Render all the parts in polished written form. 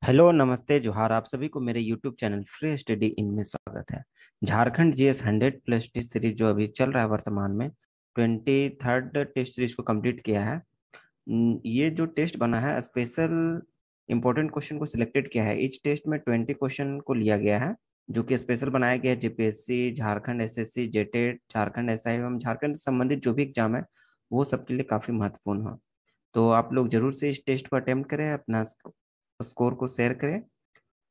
Hello, नमस्ते, जोहार। आप सभी को मेरे YouTube channel free study in में स्वागत है। झारखंड जीएस 100+ टेस्ट सीरीज जो अभी चल रहा है वर्तमान में 23rd टेस्ट सीरीज को कंप्लीट किया है। ये जो टेस्ट बना है स्पेशल इंपॉर्टेंट क्वेश्चन को सिलेक्टेड किया है। इस टेस्ट में 20 क्वेश्चन को लिया गया है जो कि स्पेशल बनाया गया है JPSC, Jharkhand SSC, JTET, Jharkhand SI एवं झारखंड से संबंधित जो भी एग्जाम है वो सबके लिए काफी महत्वपूर्ण है। तो आप लोग जरूर से इस टेस्ट को अटेम्प्ट करें, अपना स्कोर को शेयर करें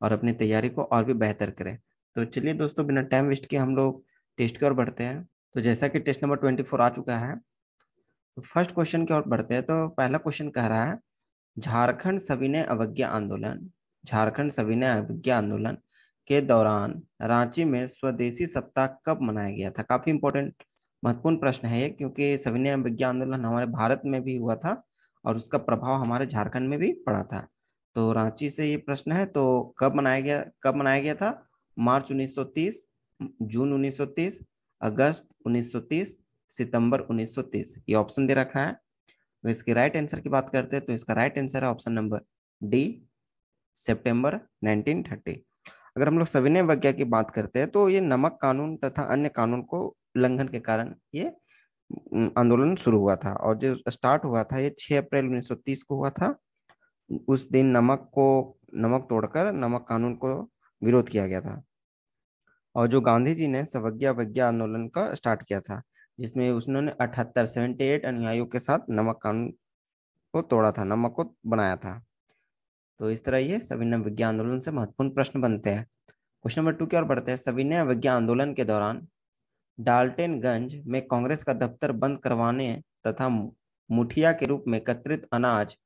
और अपनी तैयारी को और भी बेहतर करें। तो चलिए दोस्तों, बिना टाइम वेस्ट किए हम लोग टेस्ट की ओर बढ़ते हैं। तो जैसा कि टेस्ट नंबर 24 आ चुका है, तो फर्स्ट क्वेश्चन की ओर बढ़ते हैं। तो पहला क्वेश्चन कह रहा है, झारखंड सविनय अवज्ञा आंदोलन झारखंड सविनय अवज्ञा आंदोलन के दौरान रांची में स्वदेशी सप्ताह कब मनाया गया था। काफी इंपॉर्टेंट महत्वपूर्ण प्रश्न है ये, क्योंकि सविनय अवज्ञा आंदोलन हमारे भारत में भी हुआ था और उसका प्रभाव हमारे झारखंड में भी पड़ा था। तो रांची से ये प्रश्न है, तो कब मनाया गया था? मार्च 1930, जून 1930, अगस्त 1930, सितंबर 1930। ये ऑप्शन दे रखा है। तो इसके राइट आंसर की बात करते हैं तो इसका राइट आंसर है ऑप्शन नंबर डी, सितंबर 1930। अगर हम लोग सविनय अवज्ञा की बात करते हैं तो ये नमक कानून तथा अन्य कानून को उल्लंघन के कारण ये आंदोलन शुरू हुआ था, और जो स्टार्ट हुआ था ये 6 अप्रैल 1930 को हुआ था। उस दिन नमक तोड़कर नमक कानून को विरोध किया गया था। और जो गांधी जी ने सवज्ञा अवज्ञा आंदोलन का स्टार्ट किया था, जिसमें उन्होंने 78 अनुयायियों के साथ नमक कानून को तोड़ा था, नमक को बनाया था। तो इस तरह ये सविनय अवज्ञा आंदोलन से महत्वपूर्ण प्रश्न बनते हैं। क्वेश्चन नंबर 2 की ओर बढ़ते हैं। सविनय अवज्ञा आंदोलन के दौरान डाल्टनगंज में कांग्रेस का दफ्तर बंद करवाने तथा मुठिया के रूप में एकत्रित अनाज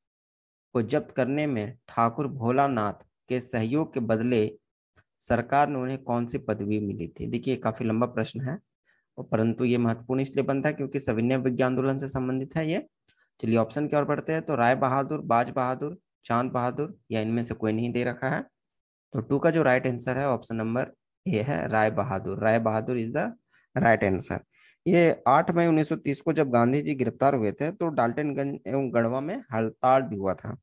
को जब्त करने में ठाकुर भोलानाथ के सहयोग के बदले सरकार ने उन्हें कौन सी पदवी मिली थी। देखिए, काफी लंबा प्रश्न है, और परंतु ये महत्वपूर्ण इसलिए बनता है क्योंकि सविनय अवज्ञा आंदोलन से संबंधित है ये। चलिए ऑप्शन की ओर बढ़ते हैं। तो राय बहादुर, बाज बहादुर, चांद बहादुर, या इनमें से कोई नहीं दे रखा है। तो टू का जो राइट आंसर है ऑप्शन नंबर ए है, Rai Bahadur. Rai Bahadur is the right answer. ये 8 मई 1930 को जब गांधी जी गिरफ्तार हुए थे तो डाल्टनगंज एवं गढ़वा में हड़ताल भी हुआ था।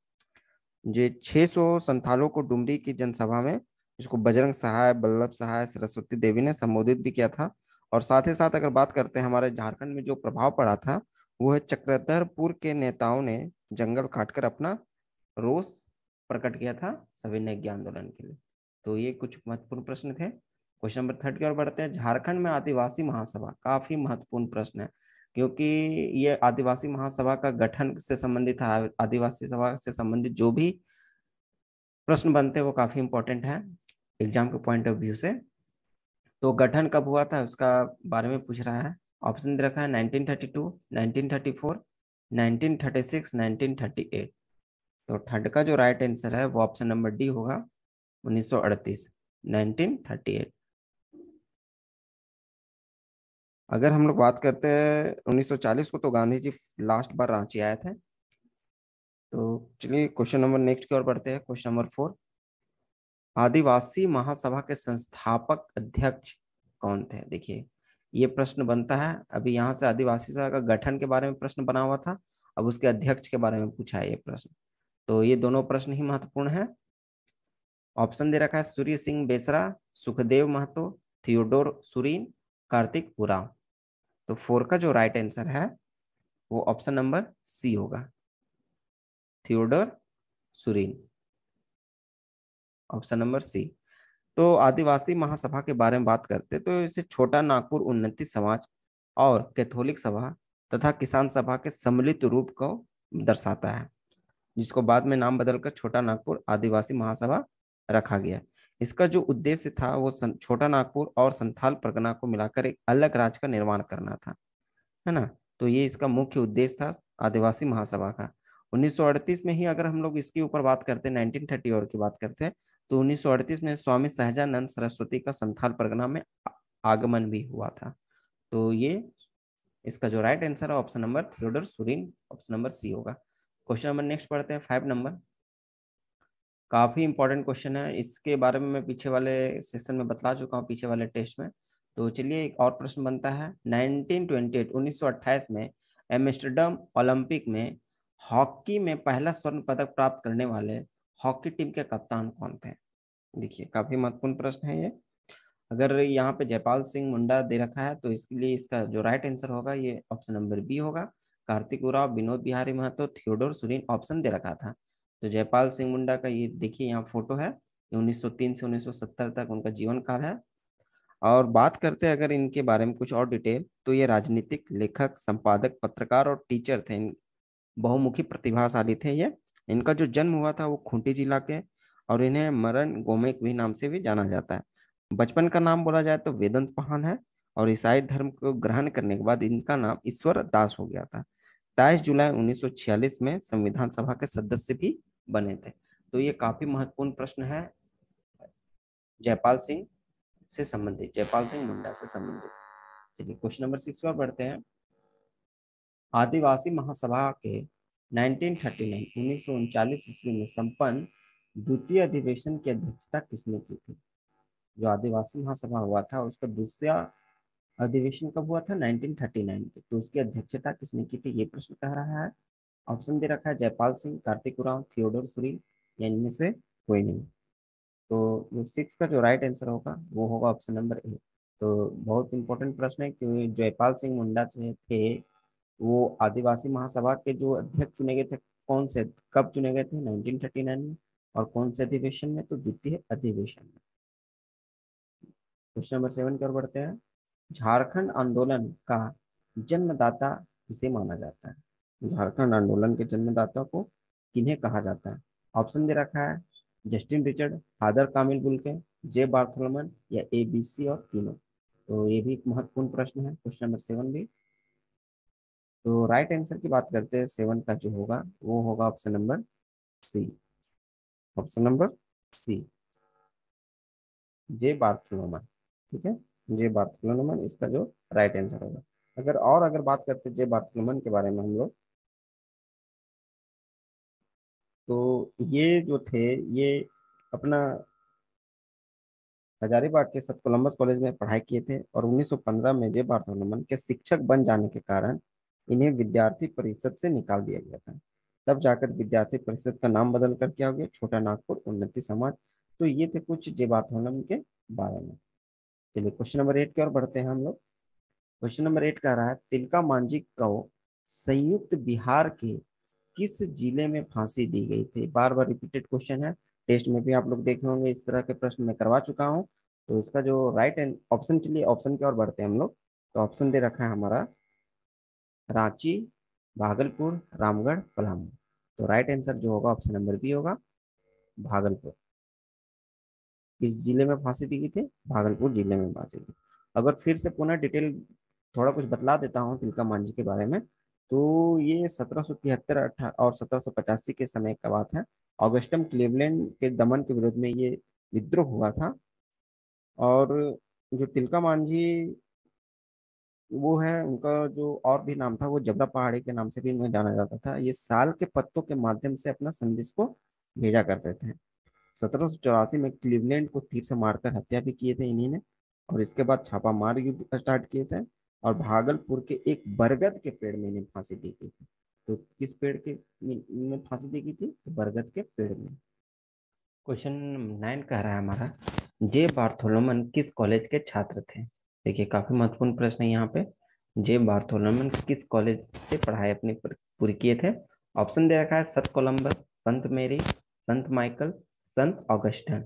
ये 600 संथालों को डुमरी की जनसभा में, जिसको बजरंग सहाय, वल्लभ सहाय, सरस्वती देवी ने संबोधित भी किया था। और साथ ही साथ अगर बात करते हैं हमारे झारखंड में जो प्रभाव पड़ा था, वो है चक्रधरपुर के नेताओं ने जंगल काटकर अपना रोष प्रकट किया था सविनय अवज्ञा आंदोलन के लिए। तो ये कुछ महत्वपूर्ण प्रश्न थे। क्वेश्चन नंबर 3 की ओर बढ़ते हैं। झारखंड में आदिवासी महासभा, काफी महत्वपूर्ण प्रश्न है क्योंकि ये आदिवासी महासभा का गठन से संबंधित है। आदिवासी सभा से संबंधित जो भी प्रश्न बनते हैं वो काफी इंपॉर्टेंट है एग्जाम के पॉइंट ऑफ व्यू से। तो गठन कब हुआ था उसका बारे में पूछ रहा है। ऑप्शन दे रखा है 1932, 1934, 1936, 1938। तो थर्ड का जो राइट आंसर है वो ऑप्शन नंबर डी होगा, 1938, 1938। अगर हम लोग बात करते हैं 1940 को, तो गांधी जी लास्ट बार रांची आए थे। तो चलिए क्वेश्चन नंबर नेक्स्ट की ओर बढ़ते हैं। क्वेश्चन नंबर 4, आदिवासी महासभा के संस्थापक अध्यक्ष कौन थे। देखिए, ये प्रश्न बनता है। अभी यहाँ से आदिवासी सभा का गठन के बारे में प्रश्न बना हुआ था, अब उसके अध्यक्ष के बारे में पूछा है ये प्रश्न। तो ये दोनों प्रश्न ही महत्वपूर्ण है। ऑप्शन दे रखा है सूर्य सिंह बेसरा, सुखदेव महतो, थियोडोर सुरीन, कार्तिक उरांव। तो 4 का जो राइट आंसर है वो ऑप्शन नंबर सी होगा, Theodore Surin. Option number C. तो आदिवासी महासभा के बारे में बात करते तो इसे छोटा नागपुर उन्नति समाज और कैथोलिक सभा तथा किसान सभा के सम्मिलित रूप को दर्शाता है, जिसको बाद में नाम बदलकर छोटा नागपुर आदिवासी महासभा रखा गया। इसका जो उद्देश्य था वो छोटा नागपुर और संथाल परगना को मिलाकर एक अलग राज्य का निर्माण करना था, है ना। तो ये इसका मुख्य उद्देश्य था आदिवासी महासभा का। 1938 में ही अगर हम लोग इसके ऊपर बात करते हैं, 1930 और की बात करते हैं, तो 1938 में स्वामी सहजानंद सरस्वती का संथाल परगना में आगमन भी हुआ था। तो ये इसका जो राइट आंसर है option number Theodore Surin, option number C होगा। क्वेश्चन नंबर नेक्स्ट पढ़ते हैं, 5 नंबर। काफी इंपॉर्टेंट क्वेश्चन है, इसके बारे में मैं पीछे वाले सेशन में बता चुका हूँ, पीछे वाले टेस्ट में। तो चलिए एक और प्रश्न बनता है। 1928 में एम्स्टर्डम ओलंपिक में हॉकी में पहला स्वर्ण पदक प्राप्त करने वाले हॉकी टीम के कप्तान कौन थे? देखिए काफी महत्वपूर्ण प्रश्न है ये। अगर यहाँ पे जयपाल सिंह मुंडा दे रखा है तो इसके लिए इसका जो राइट आंसर होगा ये ऑप्शन नंबर बी होगा। कार्तिक उराव, विनोद बिहारी महतो, थियोडोर सुरीन ऑप्शन दे रखा था। तो जयपाल सिंह मुंडा का ये देखिए यहाँ फोटो है। 1903 से 1970 तक उनका जीवन काल है। और बात करते हैं अगर इनके बारे में कुछ और डिटेल, तो ये राजनीतिक लेखक, संपादक, पत्रकार और टीचर थे। बहुमुखी प्रतिभाशाली थे ये। इनका जो जन्म हुआ था वो खूंटी जिला के, और इन्हें मरण गोमेक भी नाम से भी जाना जाता है। बचपन का नाम बोला जाए तो वेदंत पहान है। और ईसाई धर्म को ग्रहण करने के बाद इनका नाम ईश्वर दास हो गया था। 23 जुलाई 1946 में संविधान सभा के सदस्य भी बने थे। तो ये काफी महत्वपूर्ण प्रश्न है जयपाल सिंह से संबंधित, जयपाल सिंह मुंडा से संबंधित। चलिए क्वेश्चन नंबर 6 पर बढ़ते हैं। आदिवासी महासभा के 1939 ईस्वी में संपन्न द्वितीय अधिवेशन की अध्यक्षता किसने की थी? जो आदिवासी महासभा हुआ था उसका दूसरा अधिवेशन कब हुआ था? 1939 के। तो उसकी अध्यक्षता किसने की थी, ये प्रश्न कह रहा है। ऑप्शन दे रखा है जयपाल सिंह, कार्तिक उरांव, थियोडोर सुरीन, या इनमें से कोई नहीं। तो जो 6 का जो राइट आंसर होगा वो होगा ऑप्शन नंबर ए। तो बहुत इंपॉर्टेंट प्रश्न है क्योंकि जयपाल सिंह मुंडा थे वो आदिवासी महासभा के जो अध्यक्ष चुने गए थे। कौन से, कब चुने गए थे? 1939 में। और कौन से अधिवेशन में? तो द्वितीय अधिवेशन में। क्वेश्चन नंबर 7 की ओर बढ़ते हैं। झारखंड आंदोलन का जन्मदाता किसे माना जाता है? झारखंड आंदोलन के जन्मदाता को किन्हें कहा जाता है? ऑप्शन दे रखा है जस्टिन रिचर्ड, हादर कामिल बुल्के, जे बार्थोलोमन, या ए बी सी और तीनों। तो ये भी एक महत्वपूर्ण प्रश्न है, क्वेश्चन नंबर 7 भी। तो राइट आंसर की बात करते हैं 7 का जो होगा वो होगा option number C. Option number C, J बार्थोलोमन। ठीक है, जे बार्थोलोमन इसका जो राइट आंसर होगा। अगर बात करते हैं जे बार्थोलोमन के बारे में हम लोग, तो ये जो थे ये अपना हजारीबाग के सर कोलंबस कॉलेज में पढ़ाई किए थे। और 1915 में जे बार्थोलोमन के शिक्षक बन जाने के कारण इन्हें विद्यार्थी परिषद से निकाल दिया गया था। तब जाकर विद्यार्थी परिषद का नाम बदल कर क्या हो गया? छोटा नागपुर उन्नति समाज। तो ये थे कुछ जे बार्थोलोमन के बारे में। चलिए क्वेश्चन नंबर 8 की ओर बढ़ते हैं हम लोग। क्वेश्चन नंबर 8 कह रहा है तिलका मांझी को संयुक्त बिहार के किस जिले में फांसी दी गई थी? बार बार रिपीटेड क्वेश्चन है, टेस्ट में भी आप लोग देखे होंगे, इस तरह के प्रश्न मैं करवा चुका हूँ। तो इसका जो राइट ऑप्शन, चलिए ऑप्शन की ओर बढ़ते हैं हम लोग। तो ऑप्शन दे रखा है हमारा रांची, भागलपुर, रामगढ़, पलामू। तो राइट आंसर जो होगा ऑप्शन नंबर बी होगा, भागलपुर। किस जिले में फांसी दी गई थी? भागलपुर जिले में फांसी दी। अगर फिर से पुनः डिटेल थोड़ा कुछ बतला देता हूँ तिलका मांझी के बारे में। तो ये 1773 और 1785 के समय का बात है। ऑगस्टम क्लीवलैंड के दमन के विरोध में ये विद्रोह हुआ था। और जो तिलका मांझी वो है, उनका जो और भी नाम था वो जबरा पहाड़ी के नाम से भी उन्हें जाना जाता था। ये साल के पत्तों के माध्यम से अपना संदेश को भेजा करते थे। 1784 में क्लीवलैंड को तीर से मारकर हत्या भी किए थे इन्हीं ने। और इसके बाद छापामार युद्ध स्टार्ट किए थे। और भागलपुर के एक बरगद के पेड़ में इन्हें फांसी दी गई थी। तो किस पेड़ के में फांसी दी गई थी? तो बरगद के पेड़ में। क्वेश्चन 9 कह रहा है हमारा जे बार्थोलोमन किस कॉलेज के छात्र थे? देखिए काफी महत्वपूर्ण प्रश्न है यहाँ पे। जे बार्थोलोमन किस कॉलेज से पढ़ाई अपनी पूरी किए थे? ऑप्शन दे रखा है संत कोलंबस, संत मेरी, संत माइकल, संत ऑगस्टन।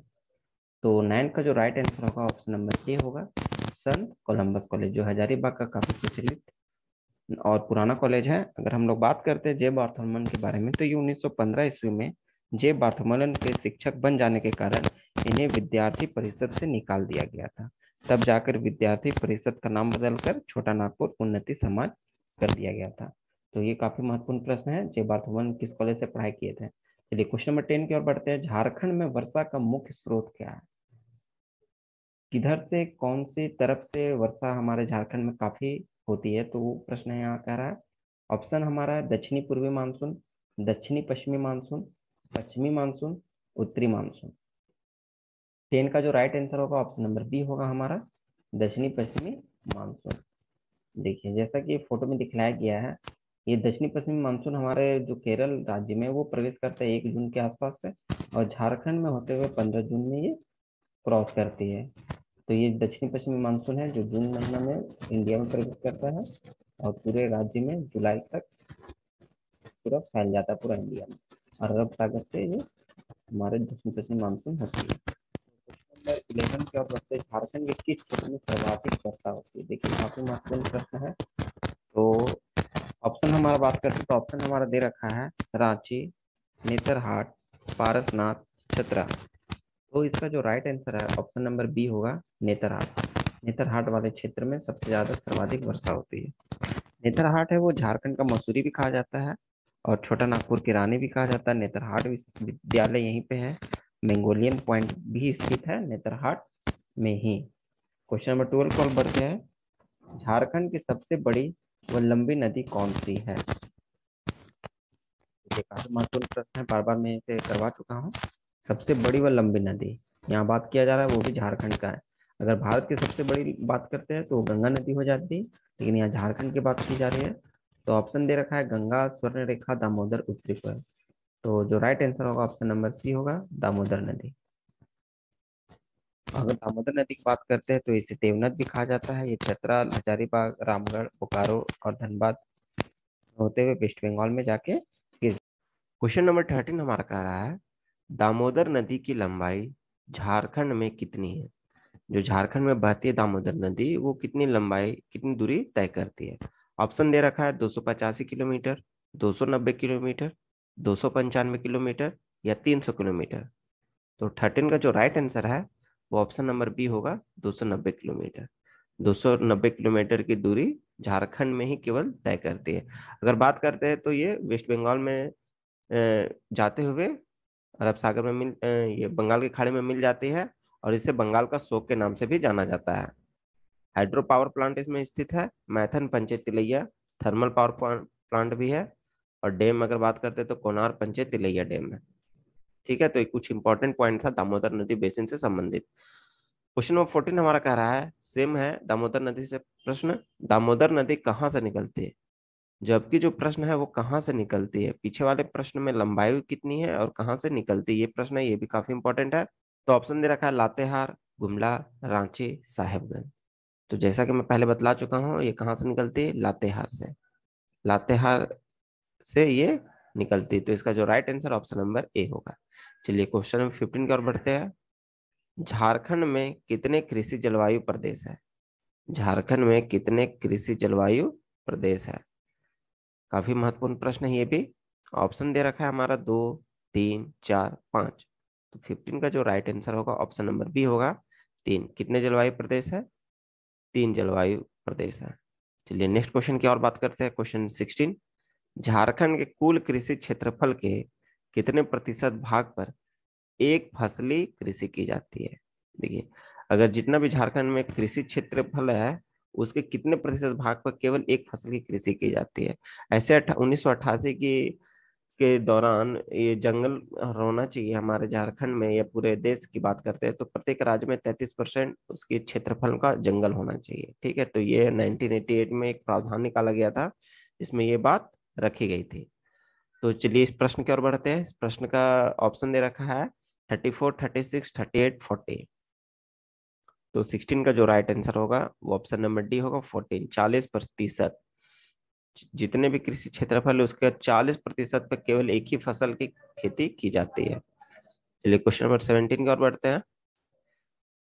तो 9 का जो राइट आंसर होगा ऑप्शन नंबर ए होगा, संत कोलंबस कॉलेज, जो हजारीबाग का काफी प्रचलित और पुराना कॉलेज है। अगर हम लोग बात करते हैं जे बार्थोलोमन के बारे में, तो ये 1915 ईस्वी में जे बार्थोलोमन के शिक्षक बन जाने के कारण इन्हें विद्यार्थी परिषद से निकाल दिया गया था। तब जाकर विद्यार्थी परिषद का नाम बदलकर छोटा नागपुर उन्नति समाज कर दिया गया था। तो ये काफी महत्वपूर्ण प्रश्न है, जे बार्थोलोमन किस कॉलेज से पढ़ाई किए थे। चलिए क्वेश्चन नंबर 10 की ओर बढ़ते हैं। झारखंड में वर्षा का मुख्य स्रोत क्या है? किधर से, कौन सी तरफ से वर्षा हमारे झारखंड में काफी होती है? तो वो प्रश्न है यहाँ कह रहा है। ऑप्शन हमारा है दक्षिणी पूर्वी मानसून, दक्षिणी पश्चिमी मानसून, पश्चिमी मानसून, उत्तरी मानसून। 10 का जो राइट आंसर होगा ऑप्शन नंबर बी होगा हमारा, दक्षिणी पश्चिमी मानसून। देखिए जैसा कि फोटो में दिखलाया गया है, ये दक्षिणी पश्चिमी मानसून हमारे जो केरल राज्य में वो प्रवेश करता है 1 जून के आसपास से। और झारखंड में होते हुए 15 जून में ये क्रॉस करती है। तो ये दक्षिणी पश्चिमी मानसून है जो जून महीना में इंडिया में प्रवेश करता है और पूरे राज्य में जुलाई तक पूरा फैल जाता है पूरा इंडिया में। और अरब सागर से ये हमारे दक्षिण पश्चिमी मानसून होती है। नंबर 11 की ओर बढ़ते झारखंड के किस क्षेत्र में सर्वाधिक वर्षा होती है? देखिए काफी महत्वपूर्ण प्रश्न है। तो ऑप्शन हमारा बात करते हैं तो ऑप्शन हमारा दे रखा है रांची, नेतरहाट, पारसनाथ, चतरा। तो इसका जो राइट आंसर है ऑप्शन नंबर बी होगा नेतरहाट। नेतरहाट वाले क्षेत्र में सबसे ज्यादा सर्वाधिक वर्षा होती है। नेतरहाट है वो झारखंड का मसूरी भी कहा जाता है और छोटा नागपुर की रानी भी कहा जाता है। नेतरहाट विश्वविद्यालय यहीं पे है। मंगोलियन पॉइंट भी स्थित है नेतरहाट में ही। क्वेश्चन नंबर 12 पर बढ़ते हैं। झारखंड की सबसे बड़ी व लंबी नदी कौन सी है? ये काफी महत्वपूर्ण प्रश्न है, बार बार मैं इसे करवा चुका हूँ। सबसे बड़ी व लंबी नदी यहाँ बात किया जा रहा है वो भी झारखंड का है। अगर भारत की सबसे बड़ी बात करते हैं तो गंगा नदी हो जाती, लेकिन यहाँ झारखंड की बात की जा रही है। तो ऑप्शन दे रखा है गंगा, स्वर्ण रेखा, दामोदर, उत्तरी कोयल। तो जो राइट आंसर होगा ऑप्शन नंबर सी होगा दामोदर नदी। अगर दामोदर नदी की बात करते हैं तो इसे देवनद भी कहा जाता है। ये चतरा, हजारीबाग, रामगढ़, बोकारो और धनबाद होते हुए वेस्ट बंगाल में जाके गिर। क्वेश्चन नंबर 13 हमारा कह रहा है दामोदर नदी की लंबाई झारखंड में कितनी है? जो झारखंड में बहती है दामोदर नदी वो कितनी लंबाई कितनी दूरी तय करती है? ऑप्शन दे रखा है 285 किलोमीटर, 290 किलोमीटर, 295 किलोमीटर या 300 किलोमीटर। तो 13 का जो राइट आंसर है वो ऑप्शन नंबर बी होगा 290 किलोमीटर। 290 किलोमीटर की दूरी झारखंड में ही केवल तय करती है। अगर बात करते हैं तो ये वेस्ट बंगाल में जाते हुए अरब सागर में ये बंगाल की खाड़ी में मिल जाती है और इसे बंगाल का शोक के नाम से भी जाना जाता है। हाइड्रो पावर प्लांट इसमें स्थित है। Maithon Panchet Tilaiya thermal power plant भी है। और डैम अगर बात करते हैं तो कोनार पंचेत तिलैया डैम है। ठीक है, तो ये कुछ इंपॉर्टेंट पॉइंट था दामोदर नदी बेसिन से संबंधित। क्वेश्चन नंबर 14 हमारा कह रहा है सेम है दामोदर नदी से प्रश्न। दामोदर नदी कहाँ से निकलती है? जबकि जो प्रश्न है वो कहाँ से निकलती है, पीछे वाले प्रश्न में लंबाई कितनी है और कहाँ से निकलती है ये प्रश्न है, ये भी काफी इंपॉर्टेंट है। तो ऑप्शन दे रखा है लातेहार, गुमला, रांची, साहेबगंज। तो जैसा कि मैं पहले बतला चुका हूँ ये कहाँ से निकलती है, लातेहार से। लातेहार से ये निकलती है। तो इसका जो right answer option number A होगा। चलिए क्वेश्चन नंबर 15 की ओर बढ़ते हैं। झारखंड में कितने कृषि जलवायु प्रदेश है? झारखंड में कितने कृषि जलवायु प्रदेश है? काफी महत्वपूर्ण प्रश्न है ये भी। ऑप्शन दे रखा है हमारा 2, 3, 4, 5। तो 15 का जो राइट आंसर होगा ऑप्शन नंबर बी होगा 3। कितने जलवायु प्रदेश है? 3 जलवायु प्रदेश है। चलिए नेक्स्ट क्वेश्चन की और बात करते हैं। क्वेश्चन 16। झारखंड के कुल कृषि क्षेत्रफल के कितने प्रतिशत भाग पर एक फसली कृषि की जाती है? देखिए अगर जितना भी झारखंड में कृषि क्षेत्रफल है उसके कितने प्रतिशत भाग पर केवल एक फसल की कृषि की जाती है? ऐसे 1988 की के दौरान ये जंगल होना चाहिए हमारे झारखंड में या पूरे देश की बात करते हैं तो प्रत्येक राज्य में 33% उसके क्षेत्रफल का जंगल होना चाहिए। ठीक है, तो ये 1988 में एक प्रावधान निकाला गया था जिसमें ये बात रखी गई थी। तो चलिए इस प्रश्न की ओर बढ़ते हैं। इस प्रश्न का ऑप्शन दे रखा है 34, 36, 38, 40। तो 16 का जो राइट आंसर होगा वो ऑप्शन नंबर डी होगा 14। 40%। जितने भी कृषि क्षेत्रफल है उसके 40% पर केवल एक ही फसल की खेती की जाती है। चलिए क्वेश्चन नंबर 17 की ओर बढ़ते हैं।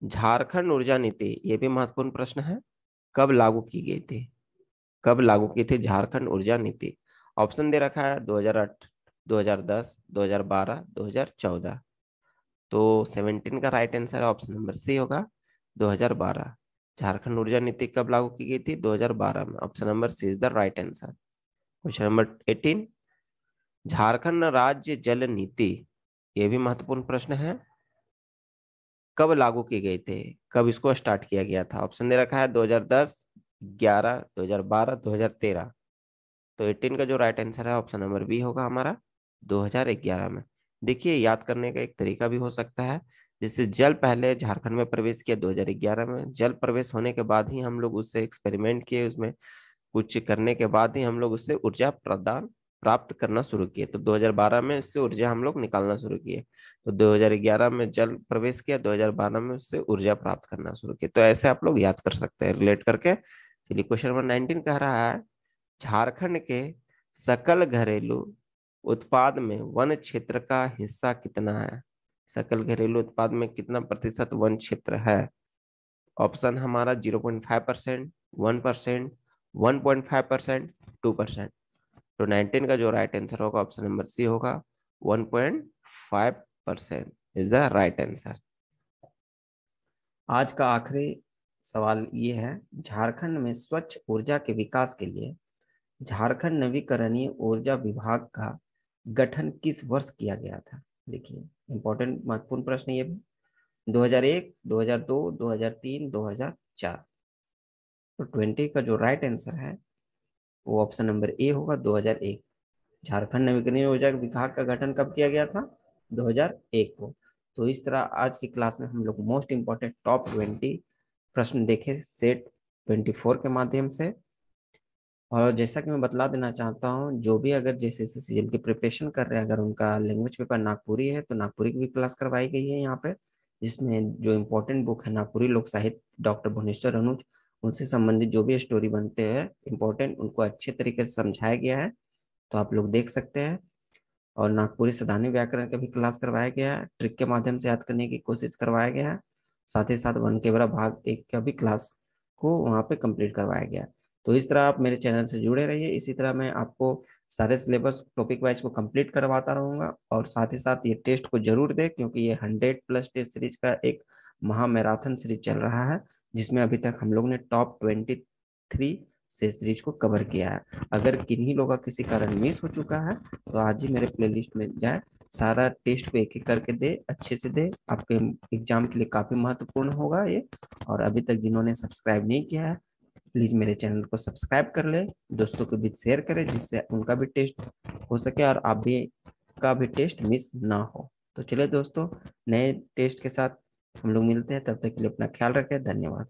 झारखंड ऊर्जा नीति ये भी महत्वपूर्ण प्रश्न है। कब लागू की गई थी? कब लागू की थी झारखंड ऊर्जा नीति? ऑप्शन दे रखा है 2008, 2010, 2012, 2014। तो 17 का right answer option number C होगा 2012। झारखंड ऊर्जा नीति कब लागू की गई थी? 2012 में। Option number C is the right answer. Question number 18। Jharkhand राज्य जल नीति ये भी महत्वपूर्ण प्रश्न है। कब लागू की गई थी? कब इसको स्टार्ट किया गया था? ऑप्शन दे रखा है 2010, 11, 2012, 2013। तो 18 का जो राइट आंसर है ऑप्शन नंबर बी होगा हमारा 2011 में। देखिए याद करने का एक तरीका भी हो सकता है। जिससे जल पहले झारखंड में प्रवेश किया 2011 में। जल प्रवेश होने के बाद ही हम लोग उससे एक्सपेरिमेंट किए, उसमें कुछ करने के बाद ही हम लोग उससे ऊर्जा प्रदान प्राप्त करना शुरू किए। तो 2012 में इससे ऊर्जा हम लोग निकालना शुरू किए। तो 2011 में जल प्रवेश किया, 2012 में उससे ऊर्जा प्राप्त करना शुरू किए। तो ऐसे आप लोग याद कर सकते हैं रिलेट करके। चलिए क्वेश्चन नंबर 19 कह रहा है, झारखंड के सकल घरेलू उत्पाद में वन क्षेत्र का हिस्सा कितना है? सकल घरेलू उत्पाद में कितना प्रतिशत वन क्षेत्र है? ऑप्शन हमारा 0.5%, 1%, 1.5%, 2%। तो 19 का जो राइट आंसर होगा ऑप्शन नंबर सी होगा, 1.5% इज द राइट आंसर। आज का आखिरी सवाल ये है, झारखंड में स्वच्छ ऊर्जा के विकास के लिए झारखंड नवीकरणीय ऊर्जा विभाग का गठन किस वर्ष किया गया था? देखिए, इंपॉर्टेंट महत्वपूर्ण प्रश्न ये भी। 2001, 2002, 2003, 2004। तो 20 का जो राइट आंसर है वो ऑप्शन नंबर ए होगा, 2001। झारखंड नवीकरणीय ऊर्जा विभाग का गठन कब किया गया था? 2001 को। तो इस तरह आज की क्लास में हम लोग मोस्ट इंपॉर्टेंट टॉप 20 प्रश्न देखे सेट 24 के माध्यम से। और जैसा कि मैं बतला देना चाहता हूँ, जो भी अगर JCC सीजन की प्रिपरेशन कर रहे हैं, अगर उनका लैंग्वेज पेपर नागपुरी है तो नागपुरी की भी क्लास करवाई गई है यहाँ पे, जिसमें जो इम्पोर्टेंट बुक है नागपुरी लोक साहित्य डॉक्टर भुवनेश्वर अनुज, उनसे संबंधित जो भी स्टोरी बनते हैं इम्पोर्टेंट, उनको अच्छे तरीके से समझाया गया है, तो आप लोग देख सकते हैं। और नागपुरी सैद्धांतिक व्याकरण का भी क्लास करवाया गया है, ट्रिक के माध्यम से याद करने की कोशिश करवाया गया है। साथ ही साथ वनकेवरा भाग 1 का भी क्लास को वहाँ पे कंप्लीट करवाया गया है। तो इस तरह आप मेरे चैनल से जुड़े रहिए, इसी तरह मैं आपको सारे सिलेबस टॉपिक वाइज को कंप्लीट करवाता रहूंगा। और साथ ही साथ ये टेस्ट को जरूर दें, क्योंकि ये 100+ टेस्ट सीरीज का एक महा मैराथन सीरीज चल रहा है, जिसमें अभी तक हम लोग ने टॉप 23 से सीरीज को कवर किया है। अगर किन्हीं लोगों का किसी कारण मिस हो चुका है तो आज ही मेरे प्लेलिस्ट में जाए, सारा टेस्ट को एक एक करके दे, अच्छे से दे, आपके एग्जाम के लिए काफी महत्वपूर्ण होगा ये। और अभी तक जिन्होंने सब्सक्राइब नहीं किया है, प्लीज मेरे चैनल को सब्सक्राइब कर ले, दोस्तों के बीच शेयर करें, जिससे उनका भी टेस्ट हो सके और आप भी का भी टेस्ट मिस ना हो। तो चलिए दोस्तों, नए टेस्ट के साथ हम लोग मिलते हैं, तब तक के लिए अपना ख्याल रखें, धन्यवाद।